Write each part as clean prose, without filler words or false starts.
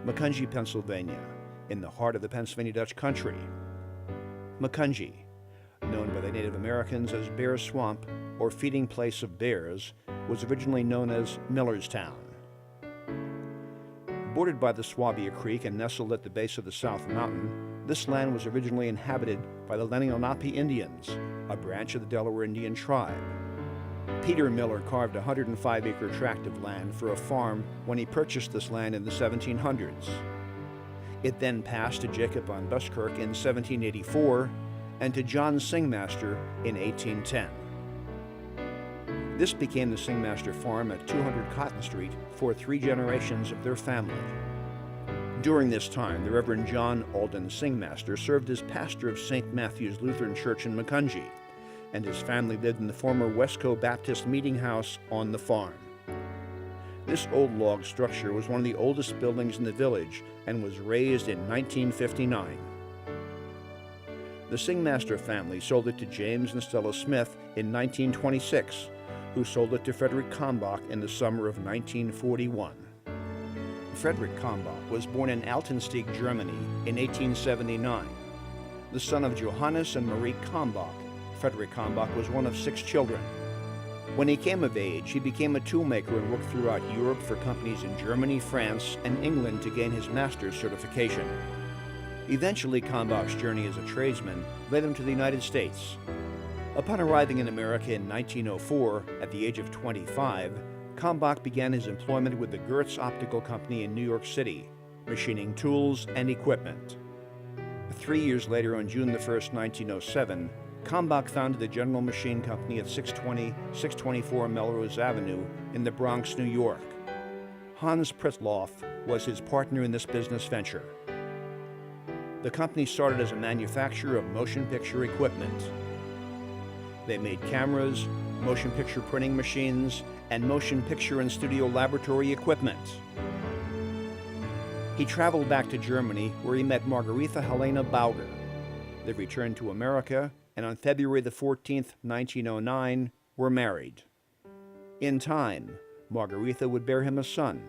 Macungie, Pennsylvania, in the heart of the Pennsylvania Dutch country. Macungie, known by the Native Americans as Bear Swamp or Feeding Place of Bears, was originally known as Millerstown. Bordered by the Swabia Creek and nestled at the base of the South Mountain, this land was originally inhabited by the Lenape Indians, a branch of the Delaware Indian tribe. Peter Miller carved a 105-acre tract of land for a farm when he purchased this land in the 1700s. It then passed to Jacob on Buskirk in 1784 and to John Singmaster in 1810. This became the Singmaster Farm at 200 Cotton Street for 3 generations of their family. During this time, the Reverend John Alden Singmaster served as pastor of St. Matthew's Lutheran Church in Macungie, and his family lived in the former Westco Baptist Meeting House on the farm. This old log structure was one of the oldest buildings in the village and was raised in 1959. The Singmaster family sold it to James and Stella Smith in 1926, who sold it to Frederick Kalmbach in the summer of 1941. Frederick Kalmbach was born in Altensteig, Germany in 1879. The son of Johannes and Marie Kalmbach, Frederick Kalmbach was one of 6 children. When he came of age, he became a toolmaker and worked throughout Europe for companies in Germany, France, and England to gain his master's certification. Eventually, Kalmbach's journey as a tradesman led him to the United States. Upon arriving in America in 1904, at the age of 25, Kalmbach began his employment with the Goertz Optical Company in New York City, machining tools and equipment. 3 years later, on June 1, 1907, Kalmbach founded the General Machine Company at 624 Melrose Avenue in the Bronx, New York. Hans Prittloff was his partner in this business venture. The company started as a manufacturer of motion picture equipment. They made cameras, motion picture printing machines, and motion picture and studio laboratory equipment. He traveled back to Germany, where he met Margaretha Helena Bauger. They returned to America, and on February the 14th, 1909, were married. In time, Margaretha would bear him a son,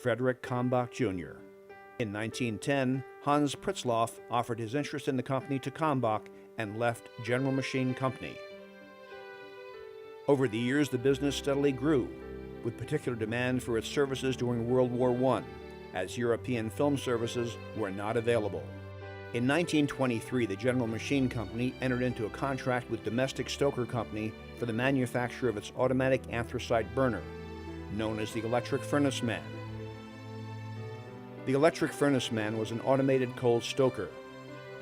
Frederick Kalmbach Jr. In 1910, Hans Pritzloff offered his interest in the company to Kalmbach and left General Machine Company. Over the years, the business steadily grew, with particular demand for its services during World War I, as European film services were not available. In 1923, the General Machine Company entered into a contract with Domestic Stoker Company for the manufacture of its automatic anthracite burner, known as the Electric Furnace Man. The Electric Furnace Man was an automated coal stoker.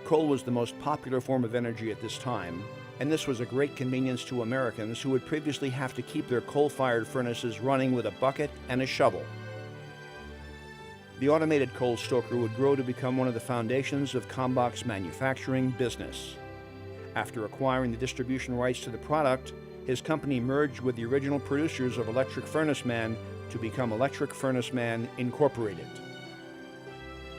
Coal was the most popular form of energy at this time, and this was a great convenience to Americans who would previously have to keep their coal-fired furnaces running with a bucket and a shovel. The automated coal stoker would grow to become one of the foundations of Kalmbach's manufacturing business. After acquiring the distribution rights to the product, his company merged with the original producers of Electric Furnace Man to become Electric Furnace Man Incorporated.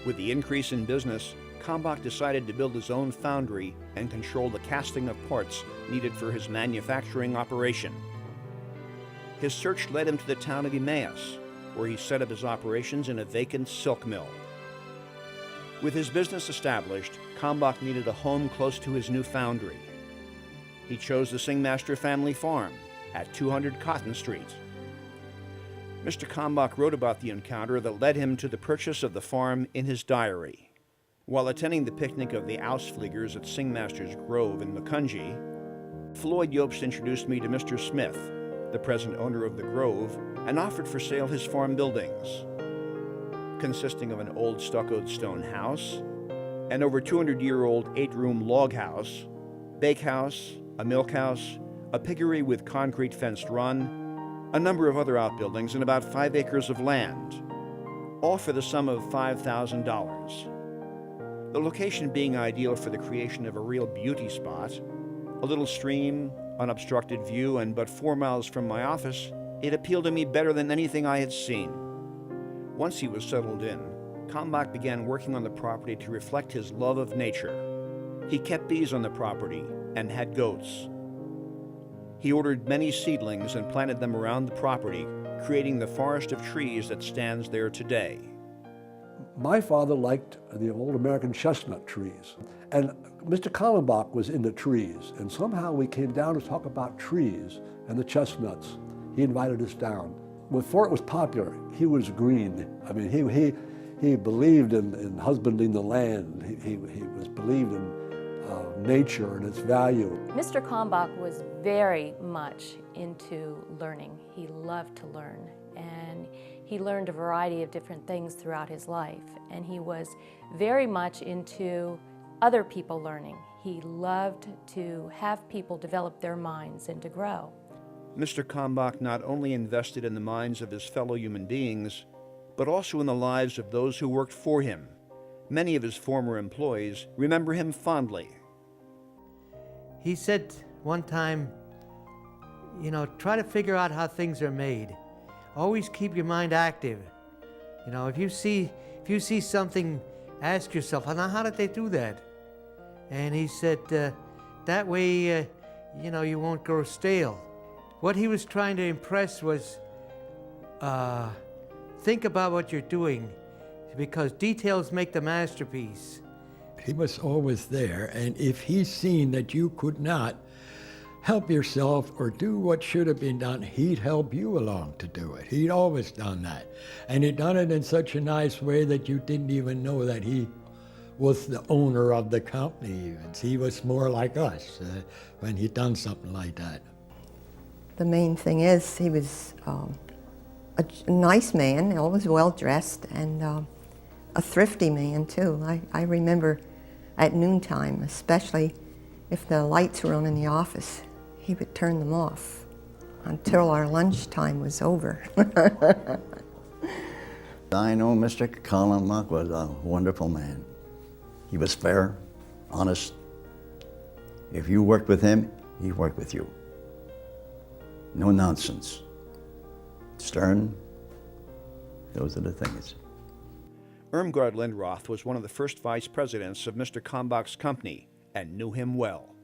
With the increase in business, Kalmbach decided to build his own foundry and control the casting of parts needed for his manufacturing operation. His search led him to the town of Emmaus, where he set up his operations in a vacant silk mill. With his business established, Kalmbach needed a home close to his new foundry. He chose the Singmaster family farm at 200 Cotton Street. Mr. Kalmbach wrote about the encounter that led him to the purchase of the farm in his diary. While attending the picnic of the Ausfliegers at Singmaster's Grove in Macungie, Floyd Yobst introduced me to Mr. Smith, the present owner of the Grove, and offered for sale his farm buildings, consisting of an old stuccoed stone house, an over 200-year-old 8-room log house, bakehouse, a milk house, a piggery with concrete fenced run, a number of other outbuildings, and about 5 acres of land, all for the sum of $5,000. The location being ideal for the creation of a real beauty spot, a little stream, unobstructed view, and but 4 miles from my office, it appealed to me better than anything I had seen. Once he was settled in, Kalmbach began working on the property to reflect his love of nature. He kept bees on the property and had goats. He ordered many seedlings and planted them around the property, creating the forest of trees that stands there today. My father liked the old American chestnut trees. And Mr. Kalmbach was into trees. And somehow we came down to talk about trees and the chestnuts. He invited us down. Before it was popular, he was green. I mean, he believed in husbanding the land. He believed in nature and its value. Mr. Kalmbach was very much into learning. He loved to learn, and he learned a variety of different things throughout his life, and he was very much into other people learning. He loved to have people develop their minds and to grow. Mr. Kalmbach not only invested in the minds of his fellow human beings, but also in the lives of those who worked for him. Many of his former employees remember him fondly. He said one time, you know, try to figure out how things are made. Always keep your mind active. You know, if you see something, ask yourself, now how did they do that? And he said, that way, you know, you won't grow stale. What he was trying to impress was, think about what you're doing, because details make the masterpiece. He was always there, and if he's seen that you could not help yourself or do what should have been done, he'd help you along to do it. He'd always done that. And he'd done it in such a nice way that you didn't even know that he was the owner of the company even. He was more like us when he'd done something like that. The main thing is he was a nice man, always well-dressed, and a thrifty man, too. I remember at noontime, especially if the lights were on in the office, he would turn them off until our lunchtime was over. I know Mr. Kalmbach was a wonderful man. He was fair, honest. If you worked with him, he worked with you. No nonsense. Stern. Those are the things. Irmgard Lindroth was one of the first vice presidents of Mr. Kalmbach's company and knew him well.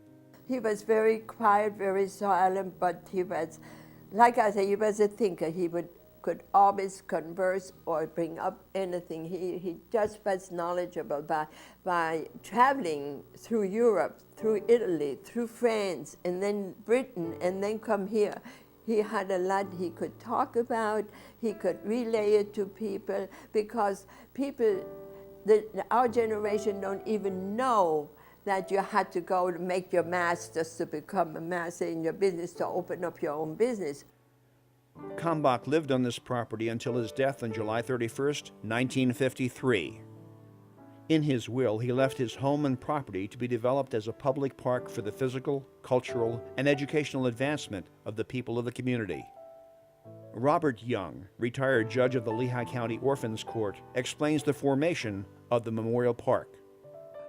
He was very quiet, very silent, but he was, like I say, he was a thinker. He could always converse or bring up anything. He just was knowledgeable by traveling through Europe, through Italy, through France, and then Britain, and then come here. He had a lot he could talk about, he could relay it to people, because people, our generation don't even know that you had to go to make your masters to become a master in your business, to open up your own business. Kalmbach lived on this property until his death on July 31st, 1953. In his will, he left his home and property to be developed as a public park for the physical, cultural, and educational advancement of the people of the community. Robert Young, retired judge of the Lehigh County Orphans Court, explains the formation of the Memorial Park.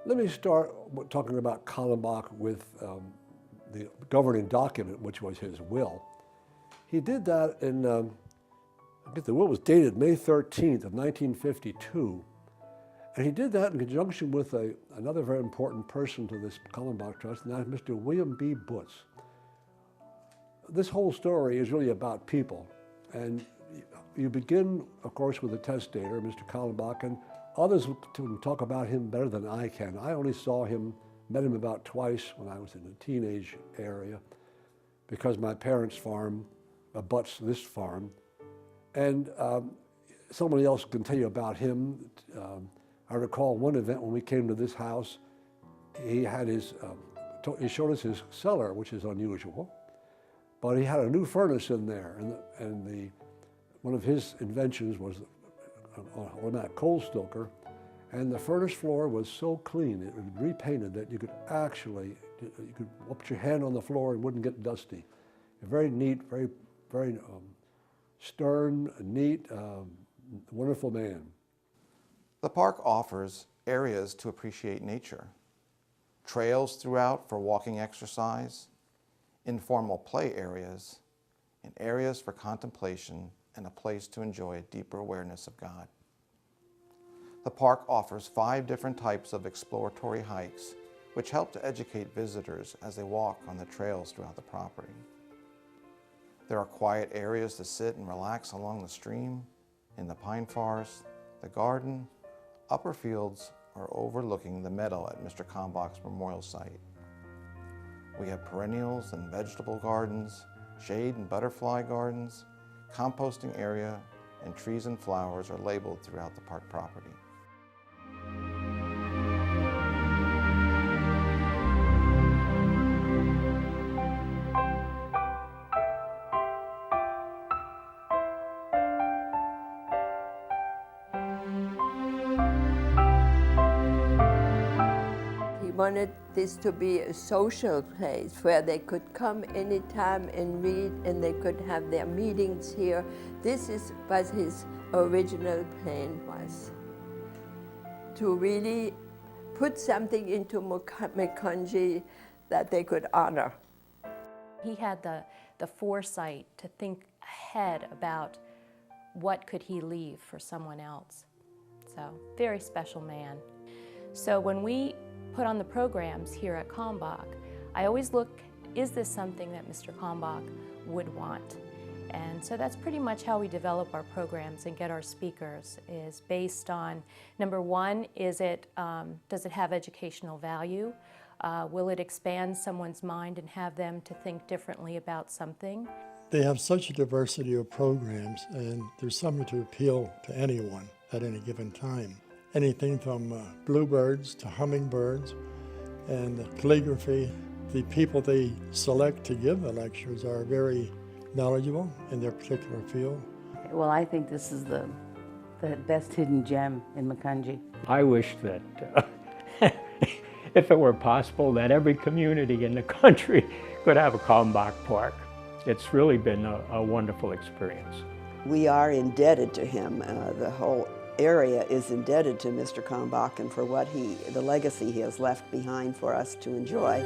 Let me start talking about Kalmbach with the governing document, which was his will. He did that in, I guess the will was dated May 13th of 1952. And he did that in conjunction with another very important person to this Kalmbach Trust, and that is Mr. William B. Butz. This whole story is really about people. And you begin, of course, with the testator, Mr. Kalmbach, and others can talk about him better than I can. I only met him about twice when I was in the teenage area, because my parents' farm abuts this farm. And somebody else can tell you about him. I recall one event when we came to this house, he had he showed us his cellar, which is unusual, but he had a new furnace in there, and one of his inventions was an automatic coal stoker, and the furnace floor was so clean, it was repainted, that you could put your hand on the floor and wouldn't get dusty. Very neat, very stern, neat, wonderful man. The park offers areas to appreciate nature, trails throughout for walking exercise, informal play areas, and areas for contemplation and a place to enjoy a deeper awareness of God. The park offers 5 different types of exploratory hikes, which help to educate visitors as they walk on the trails throughout the property. There are quiet areas to sit and relax along the stream, in the pine forest, the garden, upper fields are overlooking the meadow at Mr. Kalmbach's memorial site. We have perennials and vegetable gardens, shade and butterfly gardens, composting area, and trees and flowers are labeled throughout the park property. He wanted this to be a social place where they could come anytime and read, and they could have their meetings here. This is what his original plan was, to really put something into Macungie that they could honor. He had the foresight to think ahead about what could he leave for someone else. So, very special man. So when we put on the programs here at Kalmbach, I always look, is this something that Mr. Kalmbach would want? And so that's pretty much how we develop our programs and get our speakers, is based on, number one, does it have educational value? Will it expand someone's mind and have them to think differently about something? They have such a diversity of programs, and there's something to appeal to anyone at any given time. Anything from bluebirds to hummingbirds and calligraphy. The people they select to give the lectures are very knowledgeable in their particular field. Well, I think this is the best hidden gem in Macungie. I wish that if it were possible, that every community in the country could have a Kalmbach Park. It's really been a wonderful experience. We are indebted to him. The whole area is indebted to Mr. Kalmbach and for the legacy he has left behind for us to enjoy.